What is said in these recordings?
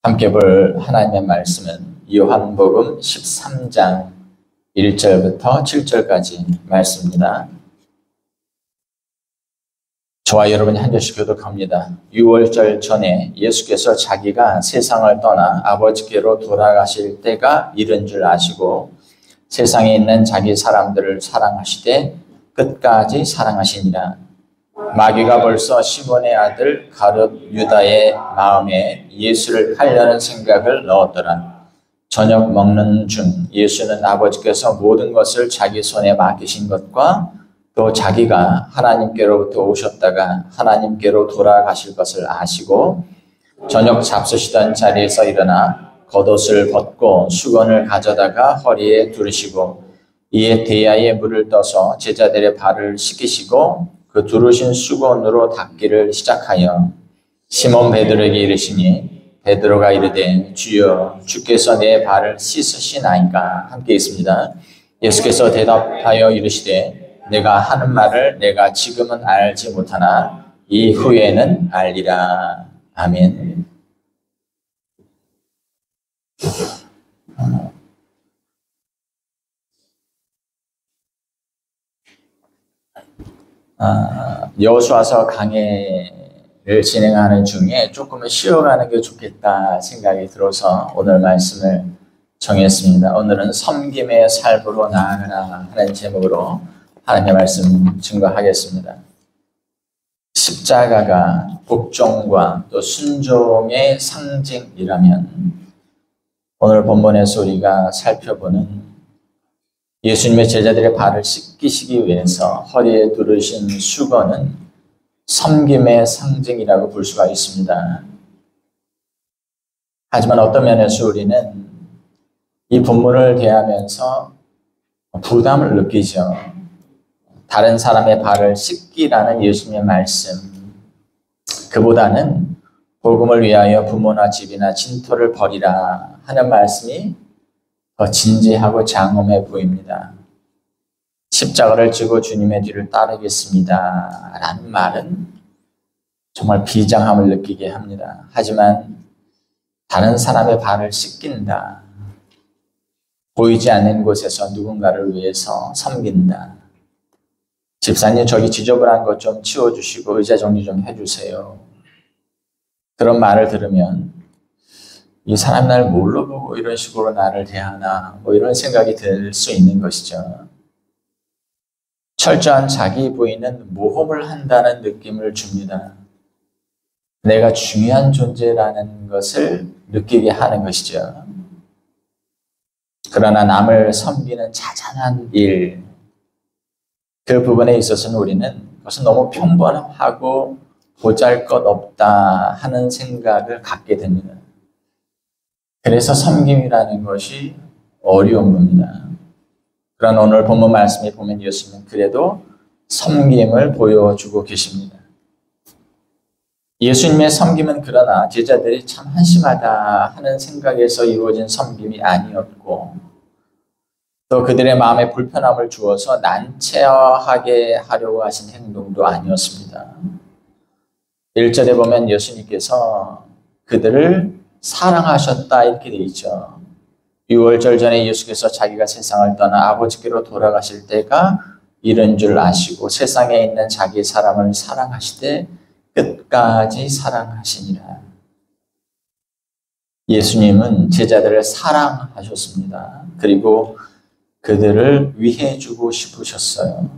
함께 볼 하나님의 말씀은 요한복음 13장 1절부터 7절까지 말씀입니다. 저와 여러분이 한 절씩 교독합니다. 6월절 전에 예수께서 자기가 세상을 떠나 아버지께로 돌아가실 때가 이른 줄 아시고 세상에 있는 자기 사람들을 사랑하시되 끝까지 사랑하시니라. 마귀가 벌써 시몬의 아들 가룟 유다의 마음에 예수를 팔려는 생각을 넣었더라. 저녁 먹는 중 예수는 아버지께서 모든 것을 자기 손에 맡기신 것과 또 자기가 하나님께로부터 오셨다가 하나님께로 돌아가실 것을 아시고 저녁 잡수시던 자리에서 일어나 겉옷을 벗고 수건을 가져다가 허리에 두르시고 이에 대야에 물을 떠서 제자들의 발을 씻기시고 그 두르신 수건으로 닦기를 시작하여 시몬 베드로에게 이르시니 베드로가 이르되 주여 주께서 내 발을 씻으시나이까. 함께 있습니다. 예수께서 대답하여 이르시되 내가 하는 말을 내가 지금은 알지 못하나 이후에는 알리라. 아멘. 여호수아서 강해를 진행하는 중에 조금은 쉬어가는 게 좋겠다 생각이 들어서 오늘 말씀을 정했습니다. 오늘은 섬김의 삶으로 나아가라 하는 제목으로 하나님의 말씀 증거하겠습니다. 십자가가 복종과 또 순종의 상징이라면 오늘 본문에서 우리가 살펴보는 예수님의 제자들의 발을 씻기시기 위해서 허리에 두르신 수건은 섬김의 상징이라고 볼 수가 있습니다. 하지만 어떤 면에서 우리는 이 본문을 대하면서 부담을 느끼죠. 다른 사람의 발을 씻기라는 예수님의 말씀, 그보다는 복음을 위하여 부모나 집이나 진토를 버리라 하는 말씀이 더 진지하고 장엄해 보입니다. 십자가를 지고 주님의 뒤를 따르겠습니다 라는 말은 정말 비장함을 느끼게 합니다. 하지만 다른 사람의 발을 씻긴다, 보이지 않는 곳에서 누군가를 위해서 섬긴다, 집사님 저기 지저분한 것 좀 치워주시고 의자 정리 좀 해주세요, 그런 말을 들으면 이 사람이 나를 뭘로 보고 이런 식으로 나를 대하나 이런 생각이 들 수 있는 것이죠. 철저한 자기 부인은 모험을 한다는 느낌을 줍니다. 내가 중요한 존재라는 것을 느끼게 하는 것이죠. 그러나 남을 섬기는 자잘한 일, 그 부분에 있어서는 우리는 그것은 너무 평범하고 보잘것없다 하는 생각을 갖게 됩니다. 그래서 섬김이라는 것이 어려운 겁니다. 그러나 오늘 본문 말씀에 보면 예수님은 그래도 섬김을 보여주고 계십니다. 예수님의 섬김은 그러나 제자들이 참 한심하다 하는 생각에서 이루어진 섬김이 아니었고 또 그들의 마음에 불편함을 주어서 난처하게 하려고 하신 행동도 아니었습니다. 1절에 보면 예수님께서 그들을 사랑하셨다 이렇게 되어 있죠. 6월절 전에 예수께서 자기가 세상을 떠나 아버지께로 돌아가실 때가 이른 줄 아시고 세상에 있는 자기 사람을 사랑하시되 끝까지 사랑하시니라. 예수님은 제자들을 사랑하셨습니다. 그리고 그들을 위해 주고 싶으셨어요.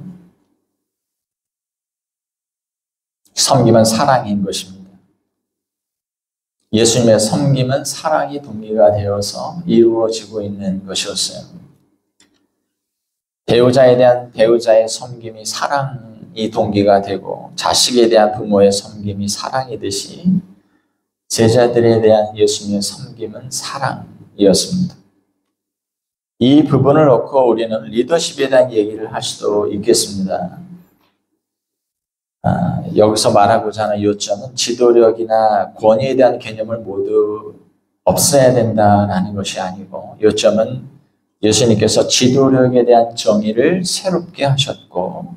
섬김은 사랑인 것입니다. 예수님의 섬김은 사랑이 동기가 되어서 이루어지고 있는 것이었어요. 배우자에 대한 배우자의 섬김이 사랑이 동기가 되고 자식에 대한 부모의 섬김이 사랑이듯이 제자들에 대한 예수님의 섬김은 사랑이었습니다. 이 부분을 놓고 우리는 리더십에 대한 얘기를 할 수도 있겠습니다. 여기서 말하고자 하는 요점은 지도력이나 권위에 대한 개념을 모두 없애야 된다는 것이 아니고 요점은 예수님께서 지도력에 대한 정의를 새롭게 하셨고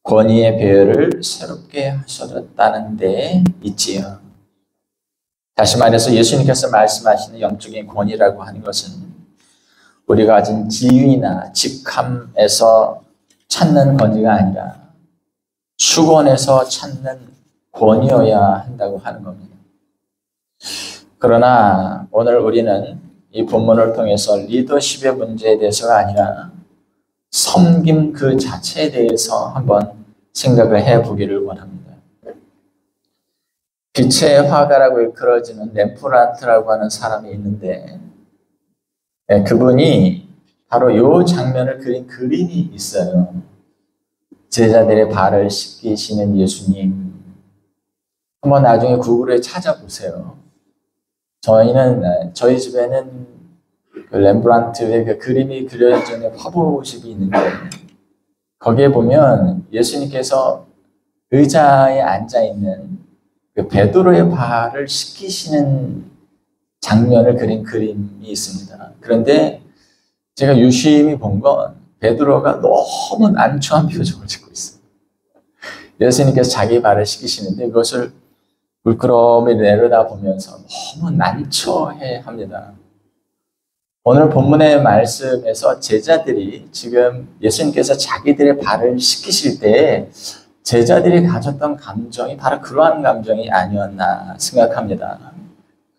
권위의 배열을 새롭게 하셨다는 데 있지요. 다시 말해서 예수님께서 말씀하시는 영적인 권위라고 하는 것은 우리가 가진 지위나 직함에서 찾는 권위가 아니라 수건에서 찾는 권위여야 한다고 하는 겁니다. 그러나 오늘 우리는 이 본문을 통해서 리더십의 문제에 대해서가 아니라 섬김 그 자체에 대해서 한번 생각을 해보기를 원합니다. 빛의 화가라고 일컬어지는 렘프란트라고 하는 사람이 있는데 그분이 바로 이 장면을 그린 그림이 있어요. 제자들의 발을 씻기시는 예수님. 한번 나중에 구글에 찾아보세요. 저희 집에는 그 렘브란트의 그 그림이 그려져 있는 화보집이 있는데 거기에 보면 예수님께서 의자에 앉아 있는 그 베드로의 발을 씻기시는 장면을 그린 그림이 있습니다. 그런데 제가 유심히 본 건 베드로가 너무 난처한 표정을 짓고 있어요. 예수님께서 자기 발을 씻기시는데 그것을 물끄러미 내려다보면서 너무 난처해 합니다. 오늘 본문의 말씀에서 제자들이 지금 예수님께서 자기들의 발을 씻기실 때 제자들이 가졌던 감정이 바로 그러한 감정이 아니었나 생각합니다.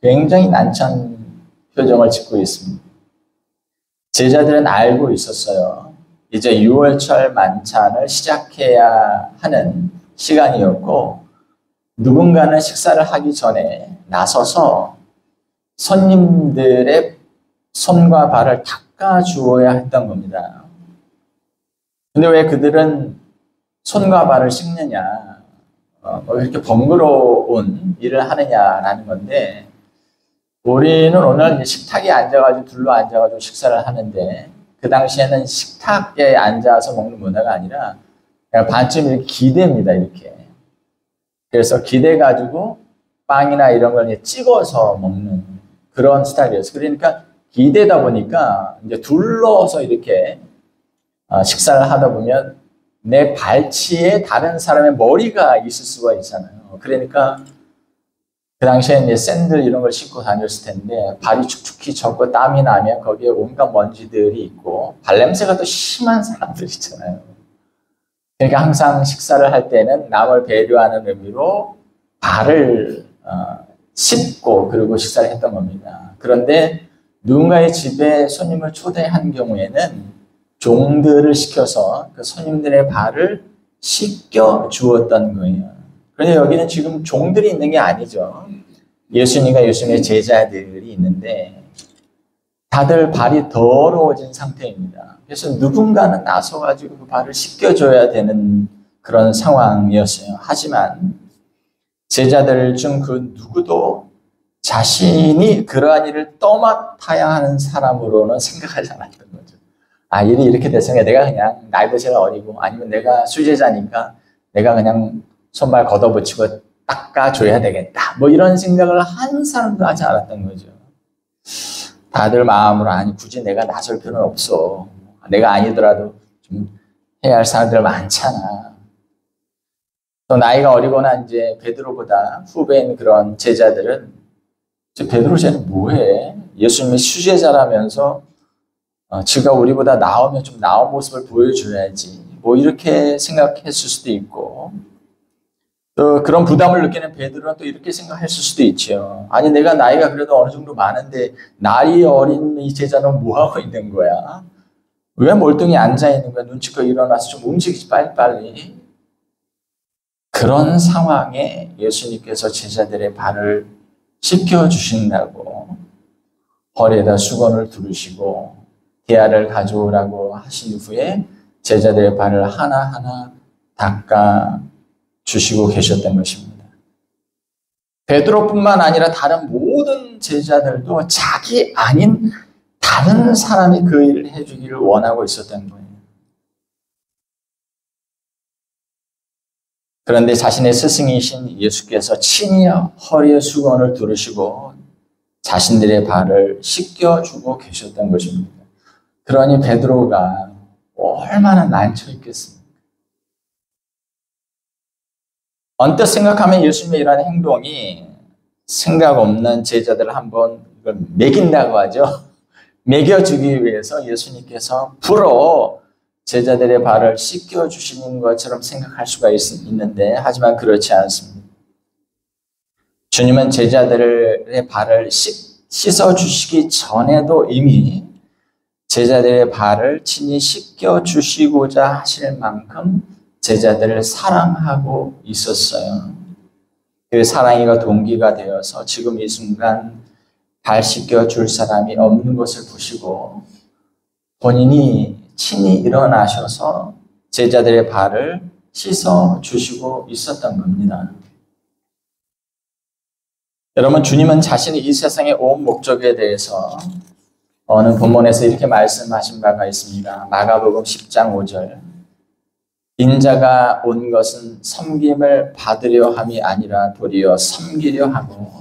굉장히 난처한 표정을 짓고 있습니다. 제자들은 알고 있었어요. 이제 유월절 만찬을 시작해야 하는 시간이었고 누군가는 식사를 하기 전에 나서서 손님들의 손과 발을 닦아주어야 했던 겁니다. 근데 왜 그들은 손과 발을 씻느냐, 이렇게 번거로운 일을 하느냐라는 건데 우리는 오늘 식탁에 앉아가지고 둘러 앉아가지고 식사를 하는데 그 당시에는 식탁에 앉아서 먹는 문화가 아니라 그냥 반쯤 이렇게 기대입니다. 이렇게. 그래서 기대가지고 빵이나 이런 걸 찍어서 먹는 그런 스타일이었어요. 그러니까 기대다 보니까 이제 둘러서 이렇게 식사를 하다 보면 내 발치에 다른 사람의 머리가 있을 수가 있잖아요. 그러니까 그 당시에 이제 샌들 이런 걸 신고 다녔을 텐데 발이 축축히 젖고 땀이 나면 거기에 온갖 먼지들이 있고 발냄새가 또 심한 사람들 있잖아요. 그러니까 항상 식사를 할 때는 남을 배려하는 의미로 발을 씻고 그리고 식사를 했던 겁니다. 그런데 누군가의 집에 손님을 초대한 경우에는 종들을 시켜서 그 손님들의 발을 씻겨 주었던 거예요. 그런데 여기는 지금 종들이 있는 게 아니죠. 예수님과 예수님의 제자들이 있는데 다들 발이 더러워진 상태입니다. 그래서 누군가는 나서가지고 그 발을 씻겨줘야 되는 그런 상황이었어요. 하지만 제자들 중 그 누구도 자신이 그러한 일을 떠맡아야 하는 사람으로는 생각하지 않았던 거죠. 일이 이렇게 됐으니까 내가 그냥 나이도 제일 어리고 아니면 내가 수제자니까 내가 그냥 손발 걷어붙이고 닦아줘야 되겠다. 뭐 이런 생각을 한 사람도 하지 않았던 거죠. 다들 마음으로 굳이 내가 나설 필요는 없어. 내가 아니더라도 좀 해야 할 사람들 많잖아. 또 나이가 어리거나 이제 베드로보다 후배인 그런 제자들은 베드로 쟤는 뭐해? 예수님이 수제자라면서 지가 우리보다 나으면 좀 나은 모습을 보여줘야지. 뭐 이렇게 생각했을 수도 있고 또 그런 부담을 느끼는 베드로는 또 이렇게 생각했을 수도 있죠. 내가 나이가 그래도 어느 정도 많은데 나이 어린 이 제자는 뭐하고 있는 거야? 왜 멀뚱히 앉아있는 거야? 눈치껏 일어나서 좀 움직이지 빨리빨리. 그런 상황에 예수님께서 제자들의 발을 씻겨주신다고 허리에다 수건을 두르시고 대야를 가져오라고 하신 후에 제자들의 발을 하나하나 닦아 주시고 계셨던 것입니다. 베드로뿐만 아니라 다른 모든 제자들도 자기 아닌 다른 사람이 그 일을 해주기를 원하고 있었던 거예요. 그런데 자신의 스승이신 예수께서 친히 허리에 수건을 두르시고 자신들의 발을 씻겨주고 계셨던 것입니다. 그러니 베드로가 얼마나 난처 있겠습니까? 언뜻 생각하면 예수님의 이러한 행동이 생각 없는 제자들을 한번 먹인다고 하죠. 먹여주기 위해서 예수님께서 불어 제자들의 발을 씻겨주시는 것처럼 생각할 수가 있는데 하지만 그렇지 않습니다. 주님은 제자들의 발을 씻어주시기 전에도 이미 제자들의 발을 친히 씻겨주시고자 하실 만큼 제자들을 사랑하고 있었어요. 그 사랑이가 동기가 되어서 지금 이 순간 발 씻겨줄 사람이 없는 것을 보시고 본인이 친히 일어나셔서 제자들의 발을 씻어주시고 있었던 겁니다. 여러분, 주님은 자신이 이 세상에 온 목적에 대해서 어느 본문에서 이렇게 말씀하신 바가 있습니다. 마가복음 10장 5절. 인자가 온 것은 섬김을 받으려 함이 아니라 도리어 섬기려 하고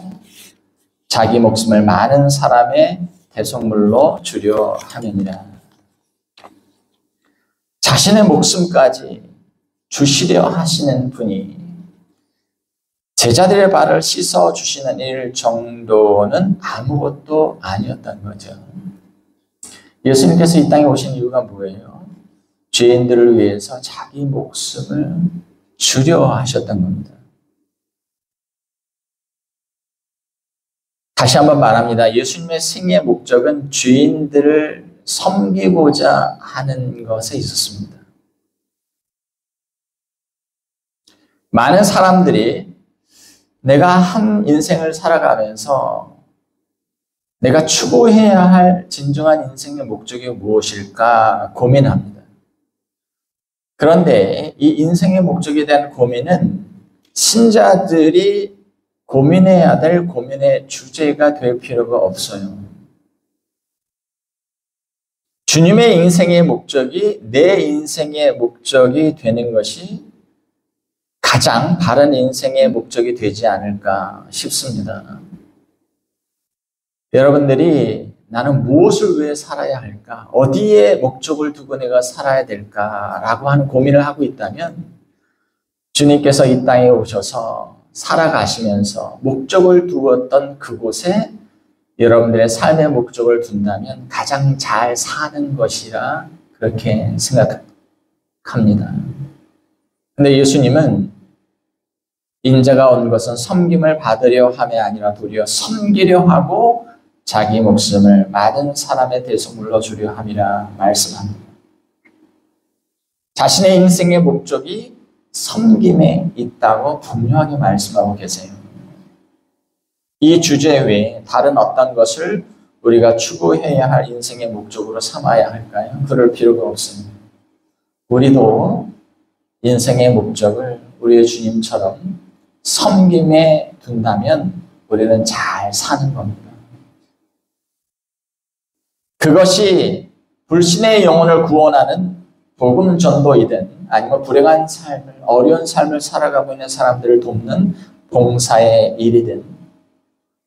자기 목숨을 많은 사람의 대속물로 주려 함이니라. 자신의 목숨까지 주시려 하시는 분이 제자들의 발을 씻어주시는 일 정도는 아무것도 아니었던 거죠. 예수님께서 이 땅에 오신 이유가 뭐예요? 죄인들을 위해서 자기 목숨을 주려 하셨던 겁니다. 다시 한번 말합니다. 예수님의 생의 목적은 죄인들을 섬기고자 하는 것에 있었습니다. 많은 사람들이 내가 한 인생을 살아가면서 내가 추구해야 할 진정한 인생의 목적이 무엇일까 고민합니다. 그런데 이 인생의 목적에 대한 고민은 신자들이 고민해야 될 고민의 주제가 될 필요가 없어요. 주님의 인생의 목적이 내 인생의 목적이 되는 것이 가장 바른 인생의 목적이 되지 않을까 싶습니다. 여러분들이 나는 무엇을 위해 살아야 할까? 어디에 목적을 두고 내가 살아야 될까라고 하는 고민을 하고 있다면 주님께서 이 땅에 오셔서 살아가시면서 목적을 두었던 그곳에 여러분들의 삶의 목적을 둔다면 가장 잘 사는 것이라 그렇게 생각합니다. 근데 예수님은 인자가 온 것은 섬김을 받으려 함이 아니라 도리어 섬기려 하고 자기 목숨을 많은 사람의 대속물로 주려 함이라 말씀합니다. 자신의 인생의 목적이 섬김에 있다고 분명하게 말씀하고 계세요. 이 주제 외에 다른 어떤 것을 우리가 추구해야 할 인생의 목적으로 삼아야 할까요? 그럴 필요가 없습니다. 우리도 인생의 목적을 우리의 주님처럼 섬김에 둔다면 우리는 잘 사는 겁니다. 그것이 불신의 영혼을 구원하는 복음 전도이든 아니면 불행한 삶을, 어려운 삶을 살아가고 있는 사람들을 돕는 봉사의 일이든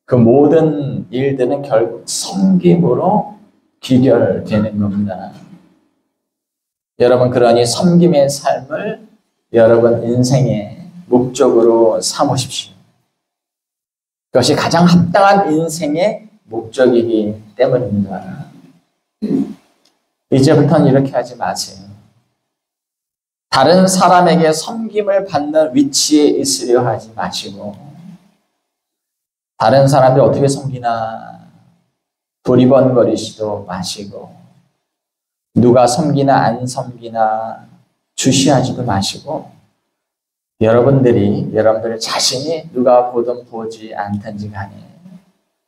그 모든 일들은 결국 섬김으로 귀결되는 겁니다. 여러분, 그러니 섬김의 삶을 여러분 인생의 목적으로 삼으십시오. 그것이 가장 합당한 인생의 목적이기 때문입니다. 이제부터는 이렇게 하지 마세요. 다른 사람에게 섬김을 받는 위치에 있으려 하지 마시고 다른 사람들이 어떻게 섬기나 두리번거리지도 마시고 누가 섬기나 안 섬기나 주시하지도 마시고 여러분들 자신이 누가 보든 보지 않든지 간에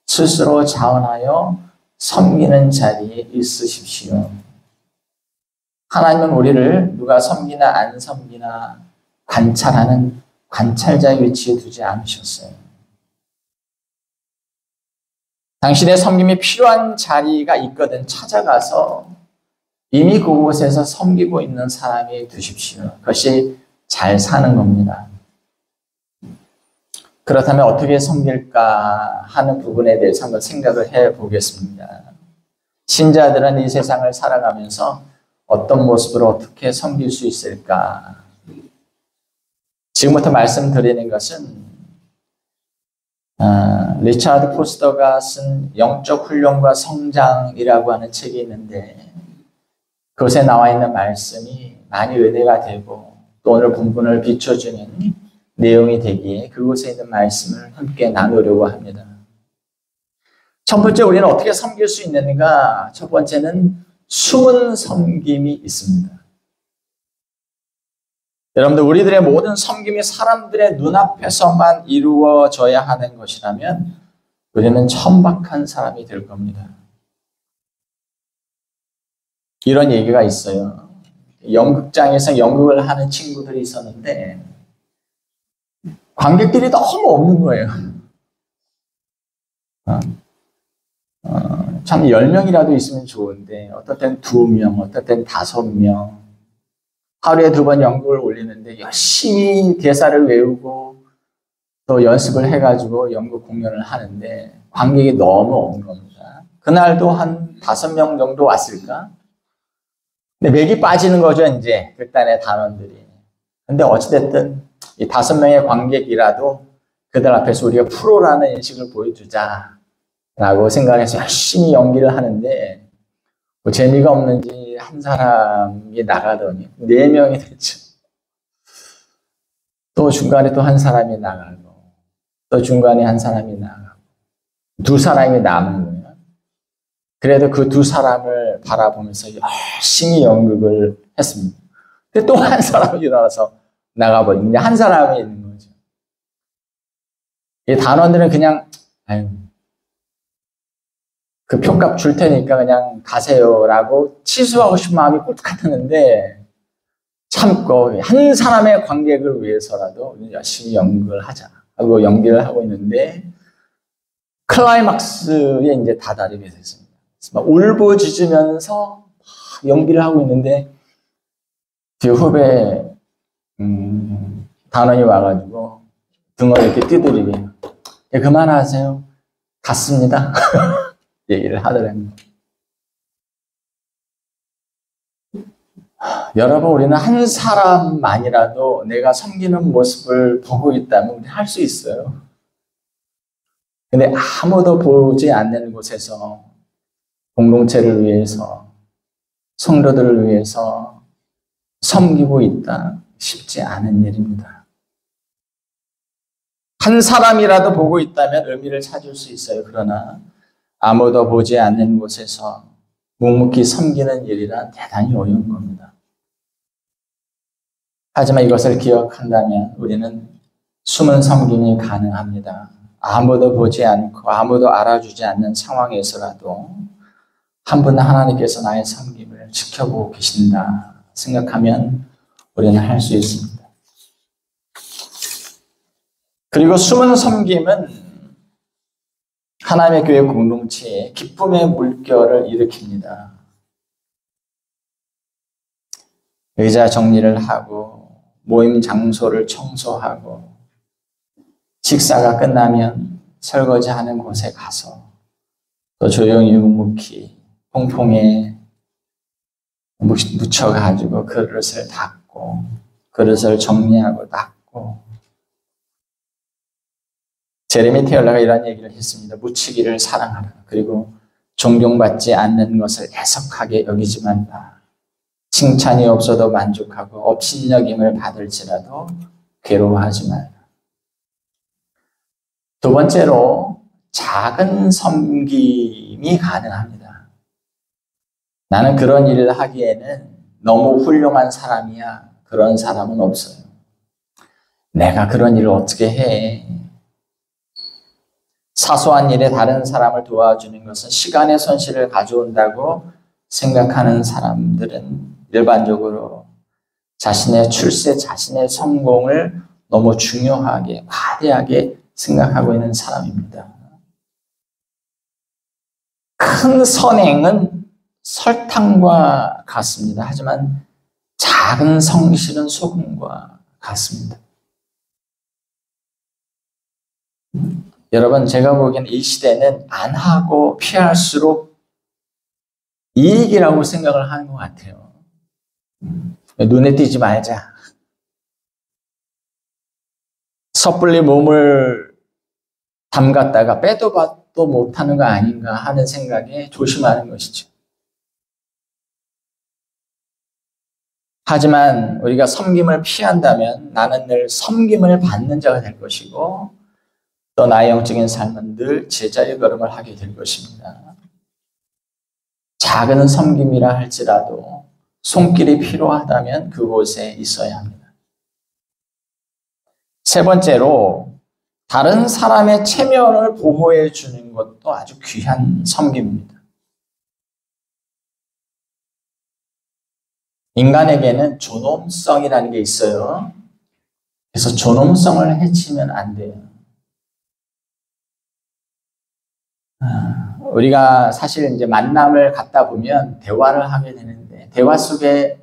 스스로 자원하여 섬기는 자리에 있으십시오. 하나님은 우리를 누가 섬기나 안 섬기나 관찰하는 관찰자의 위치에 두지 않으셨어요. 당신의 섬김이 필요한 자리가 있거든 찾아가서 이미 그곳에서 섬기고 있는 사람이 되십시오. 그것이 잘 사는 겁니다. 그렇다면 어떻게 섬길까 하는 부분에 대해서 한번 생각을 해 보겠습니다. 신자들은 이 세상을 살아가면서 어떤 모습으로 어떻게 섬길 수 있을까? 지금부터 말씀드리는 것은 리차드 포스터가 쓴 영적 훈련과 성장이라고 하는 책이 있는데 그것에 나와 있는 말씀이 많이 은혜가 되고 또 오늘 본문을 비춰주는 내용이 되기에 그곳에 있는 말씀을 함께 나누려고 합니다. 첫 번째 우리는 어떻게 섬길 수 있는가? 첫 번째는 숨은 섬김이 있습니다. 여러분들 우리들의 모든 섬김이 사람들의 눈앞에서만 이루어져야 하는 것이라면 우리는 천박한 사람이 될 겁니다. 이런 얘기가 있어요. 연극장에서 연극을 하는 친구들이 있었는데 관객들이 너무 없는 거예요. 참 10명이라도 있으면 좋은데 어떨 땐 2명, 어떨 땐 5명 하루에 2번 연극을 올리는데 열심히 대사를 외우고 또 연습을 해가지고 연극 공연을 하는데 관객이 너무 없는 겁니다. 그날도 한 5명 정도 왔을까? 근데 맥이 빠지는 거죠, 이제 극단의 단원들이. 근데 어찌됐든 이 5명의 관객이라도 그들 앞에서 우리가 프로라는 인식을 보여주자라고 생각해서 열심히 연기를 하는데 뭐 재미가 없는지 한 사람이 나가더니 4명이 됐죠. 또 중간에 또 한 사람이 나가고 또 중간에 한 사람이 나가고 2사람이 남은 거예요. 그래도 그 2사람을 바라보면서 열심히 연극을 했습니다. 근데 또 한 사람이 일어나서 나가버리면 한 사람이 있는 거죠. 이 단원들은 그냥 아유, 그 표값 줄 테니까 그냥 가세요라고 취소하고 싶은 마음이 꿀 같았는데 참고 한 사람의 관객을 위해서라도 열심히 연극을 하자 하고 연기를 하고 있는데 클라이막스에 이제 다다르게 됐습니다. 막 울부짖으면서 연기를 하고 있는데 뒤에 후배 단원이 와가지고 등을 이렇게 두드리게 그만하세요. 갔습니다. 얘기를 하더라고요. 여러분 우리는 한 사람만이라도 내가 섬기는 모습을 보고 있다면 우리 할 수 있어요. 근데 아무도 보지 않는 곳에서 공동체를 위해서 성도들을 위해서 섬기고 있다. 쉽지 않은 일입니다. 한 사람이라도 보고 있다면 의미를 찾을 수 있어요. 그러나 아무도 보지 않는 곳에서 묵묵히 섬기는 일이란 대단히 어려운 겁니다. 하지만 이것을 기억한다면 우리는 숨은 섬김이 가능합니다. 아무도 보지 않고 아무도 알아주지 않는 상황에서라도 한 분 하나님께서 나의 섬김을 지켜보고 계신다 생각하면 우리는 할 수 있습니다. 그리고 숨은 섬김은 하나님의 교회 공동체에 기쁨의 물결을 일으킵니다. 의자 정리를 하고 모임 장소를 청소하고 식사가 끝나면 설거지하는 곳에 가서 또 조용히 묵묵히 퐁퐁에 묻혀가지고 그릇을 닦고 그릇을 정리하고 닦고 제레미 테일러가 이런 얘기를 했습니다. 묻히기를 사랑하라. 그리고 존경받지 않는 것을 애석하게 여기지 말라. 칭찬이 없어도 만족하고 업신여김을 받을지라도 괴로워하지 말라. 2번째로 작은 섬김이 가능합니다. 나는 그런 일을 하기에는 너무 훌륭한 사람이야. 그런 사람은 없어요. 내가 그런 일을 어떻게 해? 사소한 일에 다른 사람을 도와주는 것은 시간의 손실을 가져온다고 생각하는 사람들은 일반적으로 자신의 출세, 자신의 성공을 너무 중요하게, 과대하게 생각하고 있는 사람입니다. 큰 선행은 설탕과 같습니다. 하지만 작은 성실은 소금과 같습니다. 여러분, 제가 보기엔 이 시대는 안 하고 피할수록 이익이라고 생각을 하는 것 같아요. 눈에 띄지 말자. 섣불리 몸을 담갔다가 빼도 봐도 못하는 거 아닌가 하는 생각에 조심하는 것이죠. 하지만 우리가 섬김을 피한다면 나는 늘 섬김을 받는 자가 될 것이고 또 나의 영적인 삶은 늘 제자리 걸음을 하게 될 것입니다. 작은 섬김이라 할지라도 손길이 필요하다면 그곳에 있어야 합니다. 세 번째로 다른 사람의 체면을 보호해 주는 것도 아주 귀한 섬김입니다. 인간에게는 존엄성이라는 게 있어요. 그래서 존엄성을 해치면 안 돼요. 우리가 사실 이제 만남을 갖다 보면 대화를 하게 되는데 대화 속에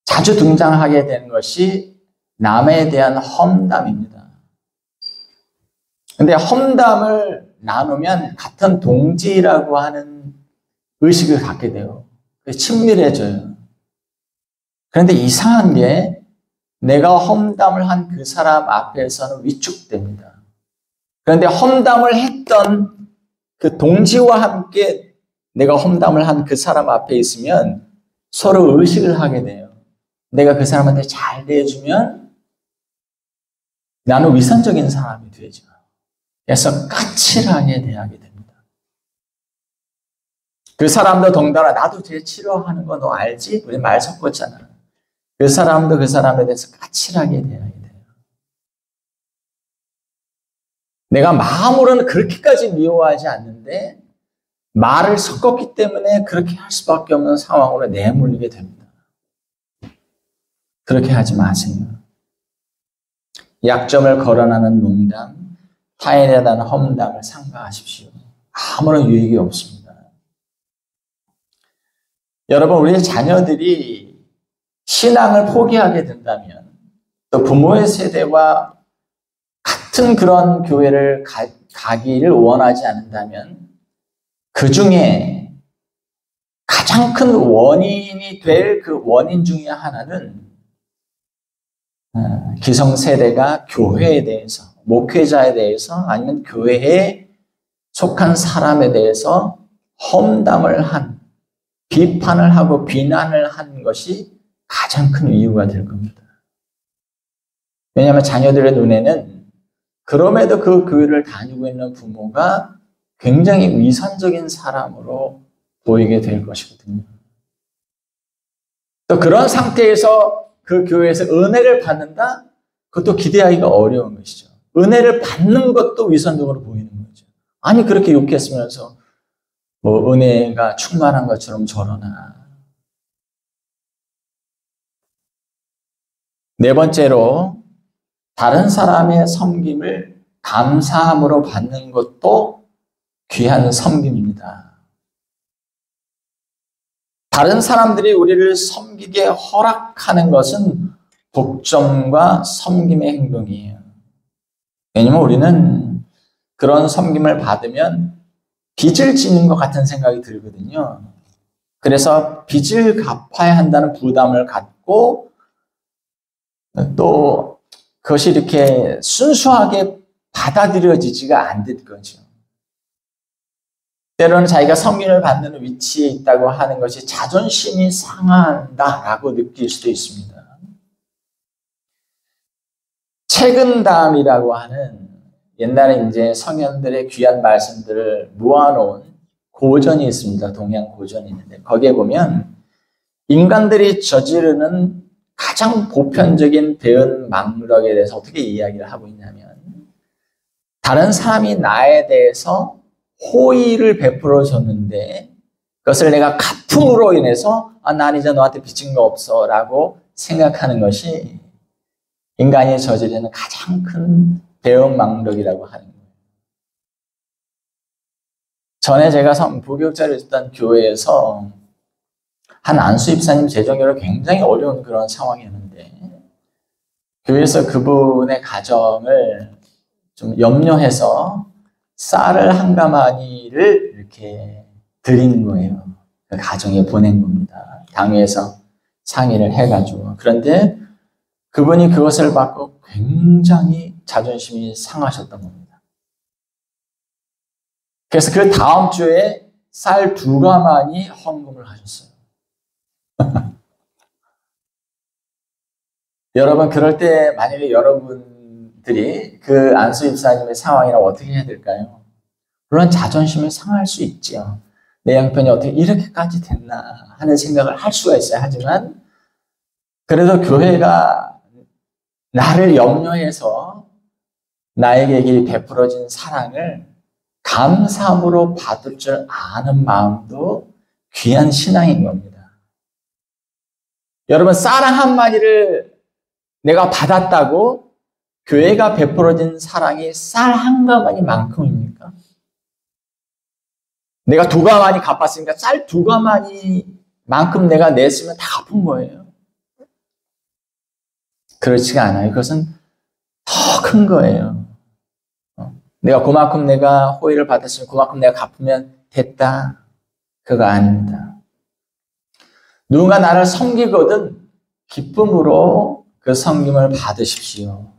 자주 등장하게 되는 것이 남에 대한 험담입니다. 근데 험담을 나누면 같은 동지라고 하는 의식을 갖게 돼요. 친밀해져요. 그런데 이상한 게 내가 험담을 한 그 사람 앞에서는 위축됩니다. 그런데 험담을 했던 그 동지와 함께 내가 험담을 한 그 사람 앞에 있으면 서로 의식을 하게 돼요. 내가 그 사람한테 잘 대해주면 나는 위선적인 사람이 되죠. 그래서 까칠하게 대하게 됩니다. 그 사람도 동달아 나도 쟤 치료하는 거 너 알지? 우리 말 섞었잖아. 그 사람도 그 사람에 대해서 까칠하게 대하게 돼요. 내가 마음으로는 그렇게까지 미워하지 않는데 말을 섞었기 때문에 그렇게 할 수밖에 없는 상황으로 내몰리게 됩니다. 그렇게 하지 마세요. 약점을 거론하는 농담, 타인에 대한 험담을 삼가하십시오. 아무런 유익이 없습니다. 여러분, 우리의 자녀들이 신앙을 포기하게 된다면 또 부모의 세대와 같은 그런 교회를 가기를 원하지 않는다면 그 중에 가장 큰 원인이 될 그 원인 중에 하나는 기성세대가 교회에 대해서, 목회자에 대해서 아니면 교회에 속한 사람에 대해서 험담을 한, 비판을 하고 비난을 한 것이 가장 큰 이유가 될 겁니다. 왜냐하면 자녀들의 눈에는 그럼에도 그 교회를 다니고 있는 부모가 굉장히 위선적인 사람으로 보이게 될 것이거든요. 또 그런 상태에서 그 교회에서 은혜를 받는다? 그것도 기대하기가 어려운 것이죠. 은혜를 받는 것도 위선적으로 보이는 거죠. 아니 그렇게 욕했으면서 뭐 은혜가 충만한 것처럼 저러나. 네 번째로 다른 사람의 섬김을 감사함으로 받는 것도 귀한 섬김입니다. 다른 사람들이 우리를 섬기게 허락하는 것은 복종과 섬김의 행동이에요. 왜냐하면 우리는 그런 섬김을 받으면 빚을 지는 것 같은 생각이 들거든요. 그래서 빚을 갚아야 한다는 부담을 갖고 또 그것이 이렇게 순수하게 받아들여지지가 않는 거죠. 때로는 자기가 섬김을 받는 위치에 있다고 하는 것이 자존심이 상한다라고 느낄 수도 있습니다. 책은담이라고 하는 옛날에 이제 성현들의 귀한 말씀들을 모아놓은 고전이 있습니다. 동양 고전이 있는데 거기에 보면 인간들이 저지르는 가장 보편적인 배은 망덕에 대해서 어떻게 이야기를 하고 있냐면 다른 사람이 나에 대해서 호의를 베풀어 줬는데 그것을 내가 갚음으로 인해서 난 이제 너한테 빚진 거 없어 라고 생각하는 것이 인간이 저지르는 가장 큰 배은망덕이라고 하는 거예요. 전에 제가 부교육자를 했던 교회에서 한 안수 집사님 재정교로 굉장히 어려운 그런 상황이었는데 교회에서 그분의 가정을 좀 염려해서 쌀을 한 가마니를 이렇게 드리는 거예요. 그 가정에 보낸 겁니다. 당회에서 상의를 해가지고. 그런데 그분이 그것을 받고 굉장히 자존심이 상하셨던 겁니다. 그래서 그 다음 주에 쌀 2가마니 헌금을 하셨어요. 여러분, 그럴 때 만약에 여러분들이 그 안수 집사님의 상황이라 어떻게 해야 될까요? 물론 자존심을 상할 수 있죠. 내 형편이 어떻게 이렇게까지 됐나 하는 생각을 할 수가 있어요. 하지만 그래도 교회가 나를 염려해서 나에게 베풀어진 사랑을 감사함으로 받을 줄 아는 마음도 귀한 신앙인 겁니다. 여러분, 쌀 한 마리를 내가 받았다고 교회가 베풀어진 사랑이 쌀 1가마니만큼입니까? 내가 2가마니 갚았으니까 쌀 2가마니만큼 내가 냈으면 다 갚은 거예요. 그렇지가 않아요. 그것은 더 큰 거예요. 내가 그만큼 내가 호의를 받았으면 그만큼 내가 갚으면 됐다. 그거 아닙니다. 누군가 나를 섬기거든 기쁨으로 그 섬김을 받으십시오.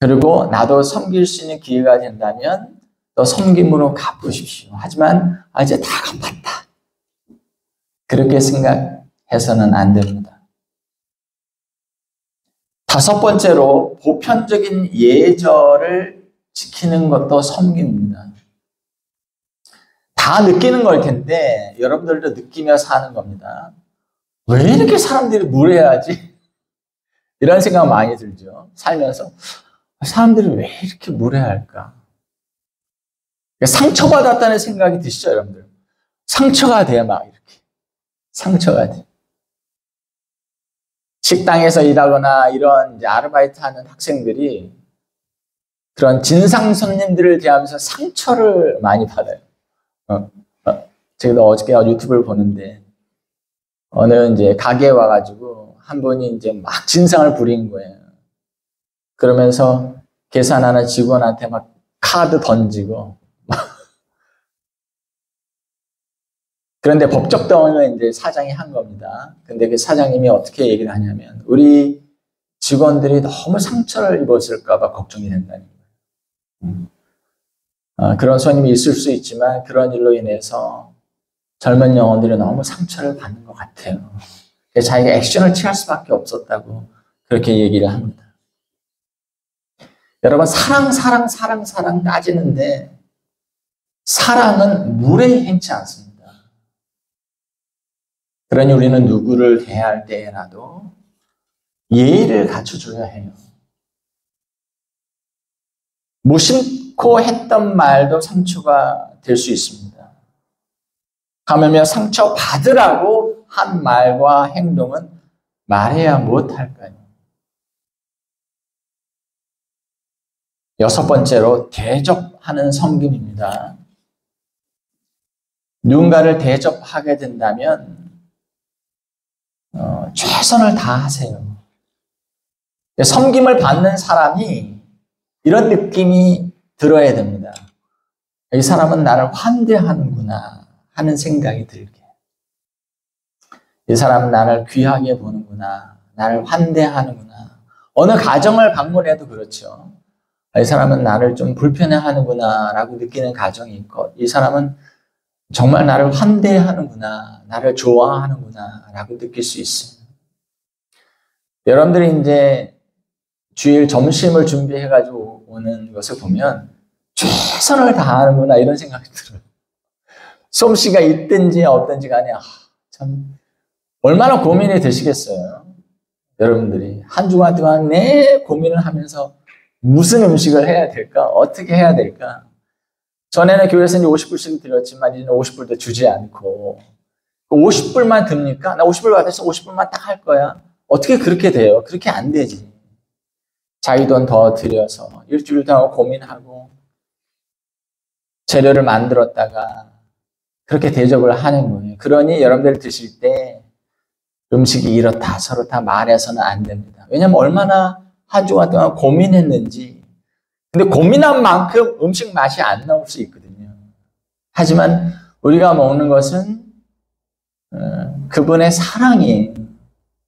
그리고 나도 섬길 수 있는 기회가 된다면 또 섬김으로 갚으십시오. 하지만 이제 다 갚았다. 그렇게 생각해서는 안 됩니다. 5번째로 보편적인 예절을 지키는 것도 섬김입니다. 다 느끼는 걸 텐데 여러분들도 느끼며 사는 겁니다. 왜 이렇게 사람들이 무례하지? 이런 생각 많이 들죠. 살면서 사람들이 왜 이렇게 무례할까? 상처받았다는 생각이 드시죠, 여러분들? 상처가 돼, 막 이렇게. 상처가 돼. 식당에서 일하거나 이런 이제 아르바이트 하는 학생들이 그런 진상 손님들을 대하면서 상처를 많이 받아요. 제가 어저께 유튜브를 보는데 어느 이제 가게에 와가지고 한 분이 이제 막 진상을 부린 거예요. 그러면서 계산하는 직원한테 막 카드 던지고 그런데 법적 대응을 이제 사장이 한 겁니다. 근데 그 사장님이 어떻게 얘기를 하냐면 우리 직원들이 너무 상처를 입었을까봐 걱정이 된다는 거예요. 그런 손님이 있을 수 있지만 그런 일로 인해서 젊은 영혼들이 너무 상처를 받는 것 같아요. 그래서 자기가 액션을 취할 수밖에 없었다고 그렇게 얘기를 합니다. 여러분, 사랑 따지는데 사랑은 무례히 행치 않습니다. 그러니 우리는 누구를 대할 때라도 예의를 갖춰줘야 해요. 무심코 했던 말도 상처가 될 수 있습니다. 하물며 상처 받으라고 한 말과 행동은 말해야 못할까요? 6번째로 대접하는 섬김입니다. 누군가를 대접하게 된다면 최선을 다하세요. 섬김을 받는 사람이 이런 느낌이 들어야 됩니다. 이 사람은 나를 환대하는구나 하는 생각이 들게. 이 사람은 나를 귀하게 보는구나. 나를 환대하는구나. 어느 가정을 방문해도 그렇죠. 이 사람은 나를 좀 불편해하는구나 라고 느끼는 가정이 있고 이 사람은 정말 나를 환대하는구나. 나를 좋아하는구나 라고 느낄 수 있어요. 여러분들이 이제 주일 점심을 준비해가지고 오는 것을 보면 최선을 다하는구나 이런 생각이 들어요. 솜씨가 있든지 없든지 간에 참 얼마나 고민이 되시겠어요. 여러분들이 한 주간 동안 내 고민을 하면서 무슨 음식을 해야 될까? 어떻게 해야 될까? 전에는 교회에서 이제 50불씩 드렸지만 이제는 50불도 주지 않고 50불만 듭니까? 나 50불 받아서 50불만 딱 할 거야. 어떻게 그렇게 돼요? 그렇게 안 되지. 자기 돈 더 들여서 일주일 동안 고민하고 재료를 만들었다가 그렇게 대접을 하는 거예요. 그러니 여러분들 드실 때 음식이 이렇다 저렇다 말해서는 안 됩니다. 왜냐하면 얼마나 한 주간 동안 고민했는지. 근데 고민한 만큼 음식 맛이 안 나올 수 있거든요. 하지만 우리가 먹는 것은 그분의 사랑이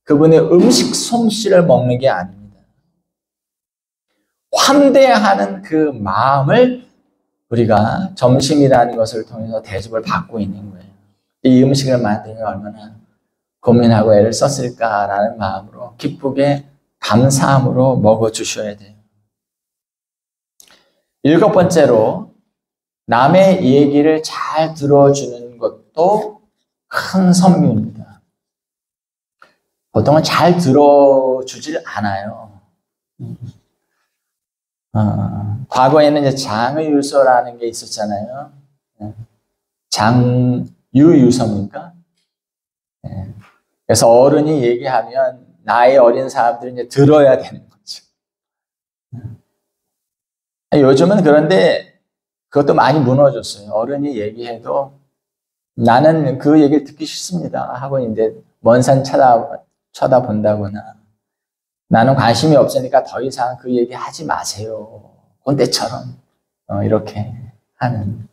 그분의 음식 솜씨를 먹는 게 아닙니다. 환대하는 그 마음을 우리가 점심이라는 것을 통해서 대접을 받고 있는 거예요. 이 음식을 만드는 얼마나 고민하고 애를 썼을까라는 마음으로 기쁘게 감사함으로 먹어주셔야 돼요. 7번째로 남의 얘기를 잘 들어주는 것도 큰 섬기입니다. 보통은 잘 들어주질 않아요. 과거에는 이제 장의유서라는 게 있었잖아요. 장유유서입니까? 그래서 어른이 얘기하면 나이 어린 사람들은 이제 들어야 되는 거죠. 요즘은 그런데 그것도 많이 무너졌어요. 어른이 얘기해도 나는 그 얘기를 듣기 싫습니다 하고 이제 먼 산 쳐다본다거나 나는 관심이 없으니까 더 이상 그 얘기 하지 마세요. 꼰대처럼 이렇게 하는.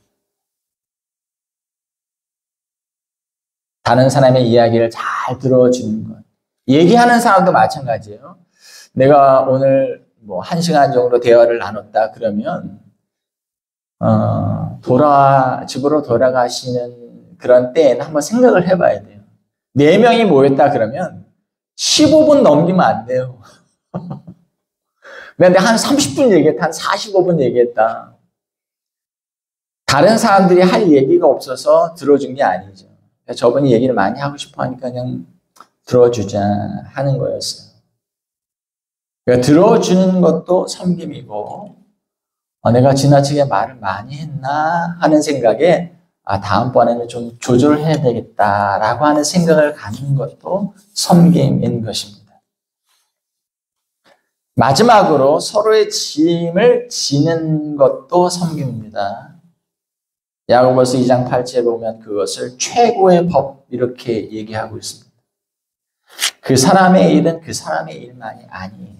다른 사람의 이야기를 잘 들어주는 것. 얘기하는 사람도 마찬가지예요. 내가 오늘 뭐 1시간 정도 대화를 나눴다 그러면 집으로 돌아가시는 그런 때에는 한번 생각을 해봐야 돼요. 4명이 모였다 그러면 15분 넘기면 안 돼요. 근데 한 30분 얘기했다, 한 45분 얘기했다. 다른 사람들이 할 얘기가 없어서 들어준 게 아니죠. 저분이 얘기를 많이 하고 싶어 하니까 그냥 들어주자 하는 거였어요. 그러니까 들어주는 것도 섬김이고, 내가 지나치게 말을 많이 했나 하는 생각에 다음번에는 좀 조절해야 되겠다라고 하는 생각을 갖는 것도 섬김인 것입니다. 마지막으로 서로의 짐을 지는 것도 섬김입니다. 야고보서 2장 8절에 보면 그것을 최고의 법 이렇게 얘기하고 있습니다. 그 사람의 일은 그 사람의 일만이 아니에요.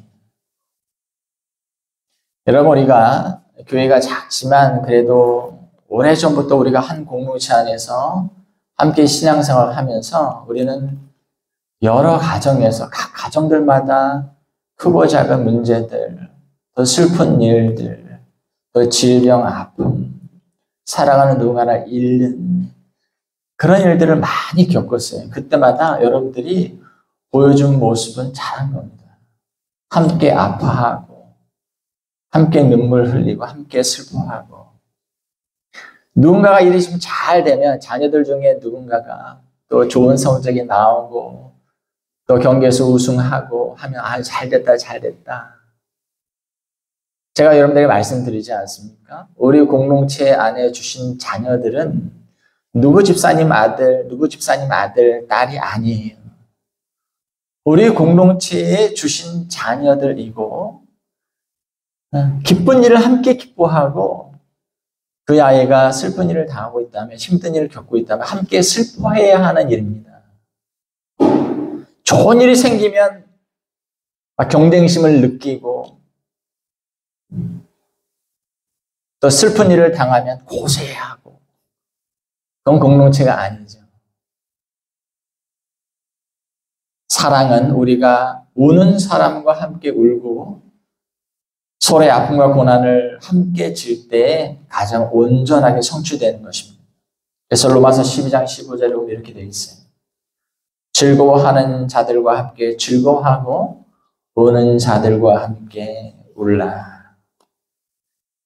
여러분, 우리가 교회가 작지만 그래도 오래전부터 우리가 한 공동체 안에서 함께 신앙생활을 하면서 우리는 여러 가정에서 각 가정들마다 크고 작은 문제들, 또 슬픈 일들, 또 질병, 아픔, 사랑하는 누군가를 잃는 그런 일들을 많이 겪었어요. 그때마다 여러분들이 보여준 모습은 잘한 겁니다. 함께 아파하고, 함께 눈물 흘리고, 함께 슬퍼하고, 누군가가 일이 좀 잘 되면 자녀들 중에 누군가가 또 좋은 성적이 나오고 또 경기에서 우승하고 하면 잘 됐다 잘 됐다. 제가 여러분들에게 말씀드리지 않습니까? 우리 공동체 안에 주신 자녀들은 누구 집사님 아들, 딸이 아니에요. 우리 공동체에 주신 자녀들이고 기쁜 일을 함께 기뻐하고 그 아이가 슬픈 일을 당하고 있다면, 힘든 일을 겪고 있다면 함께 슬퍼해야 하는 일입니다. 좋은 일이 생기면 경쟁심을 느끼고 또 슬픈 일을 당하면 고소해하고 그건 공동체가 아니죠. 사랑은 우리가 우는 사람과 함께 울고 서로의 아픔과 고난을 함께 질 때 가장 온전하게 성취되는 것입니다. 그래서 로마서 12장 15절에 보면 이렇게 되어 있어요. 즐거워하는 자들과 함께 즐거워하고 우는 자들과 함께 울라.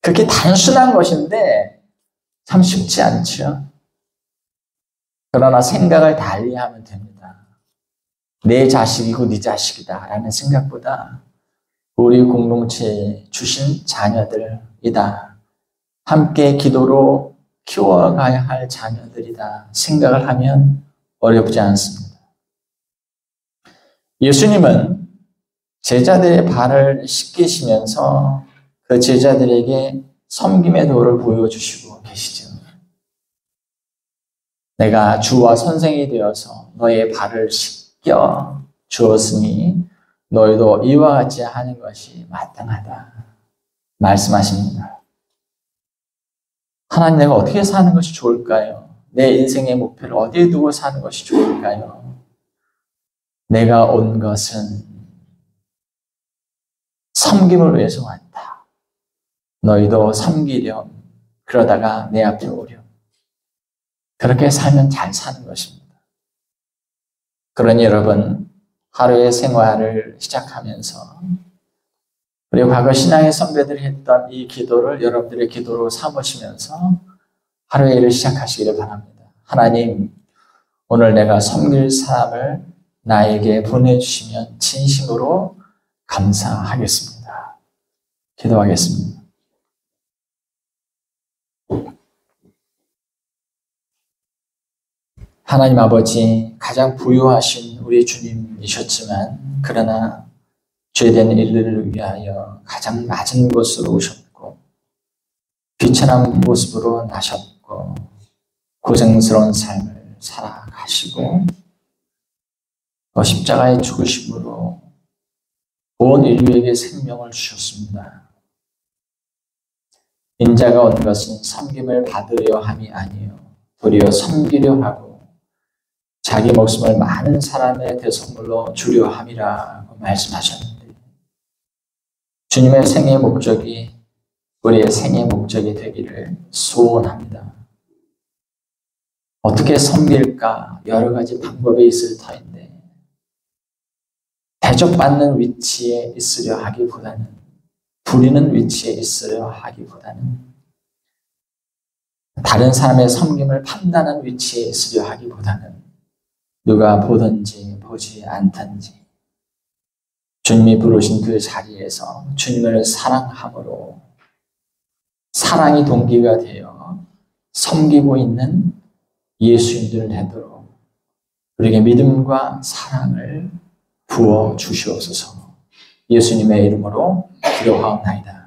그렇게 단순한 것인데 참 쉽지 않죠. 그러나 생각을 달리하면 됩니다. 내 자식이고 네 자식이다 라는 생각보다 우리 공동체에 주신 자녀들이다. 함께 기도로 키워가야 할 자녀들이다. 생각을 하면 어렵지 않습니다. 예수님은 제자들의 발을 씻기시면서 그 제자들에게 섬김의 도를 보여주시고 계시죠. 내가 주와 선생이 되어서 너의 발을 씻겨 주었으니 너희도 이와 같이 하는 것이 마땅하다 말씀하십니다. 하나님, 내가 어떻게 사는 것이 좋을까요? 내 인생의 목표를 어디에 두고 사는 것이 좋을까요? 내가 온 것은 섬김을 위해서 왔다. 너희도 섬기렴 그러다가 내 앞에 오렴. 그렇게 살면 잘 사는 것입니다. 그러니 여러분, 하루의 생활을 시작하면서 우리 과거 신앙의 선배들이 했던 이 기도를 여러분들의 기도로 삼으시면서 하루의 일을 시작하시기를 바랍니다. 하나님, 오늘 내가 섬길 사람을 나에게 보내주시면 진심으로 감사하겠습니다. 기도하겠습니다. 하나님 아버지, 가장 부유하신 우리 주님이셨지만 그러나 죄된 인류를 위하여 가장 낮은 곳으로 오셨고 비천한 모습으로 나셨고 고생스러운 삶을 살아가시고 십자가의 죽으심으로 온 인류에게 생명을 주셨습니다. 인자가 온 것은 섬김을 받으려 함이 아니요 도리어 섬기려 하고 자기 목숨을 많은 사람의 대속물로 주려 함이라고 말씀하셨는데 주님의 생의 목적이 우리의 생의 목적이 되기를 소원합니다. 어떻게 섬길까? 여러 가지 방법이 있을 터인데 대접받는 위치에 있으려 하기보다는 부리는 위치에 있으려 하기보다는 다른 사람의 섬김을 판단하는 위치에 있으려 하기보다는 누가 보든지 보지 않든지 주님이 부르신 그 자리에서 주님을 사랑함으로 사랑이 동기가 되어 섬기고 있는 예수님들을 되도록 우리에게 믿음과 사랑을 부어 주시옵소서. 예수님의 이름으로 기도하옵나이다.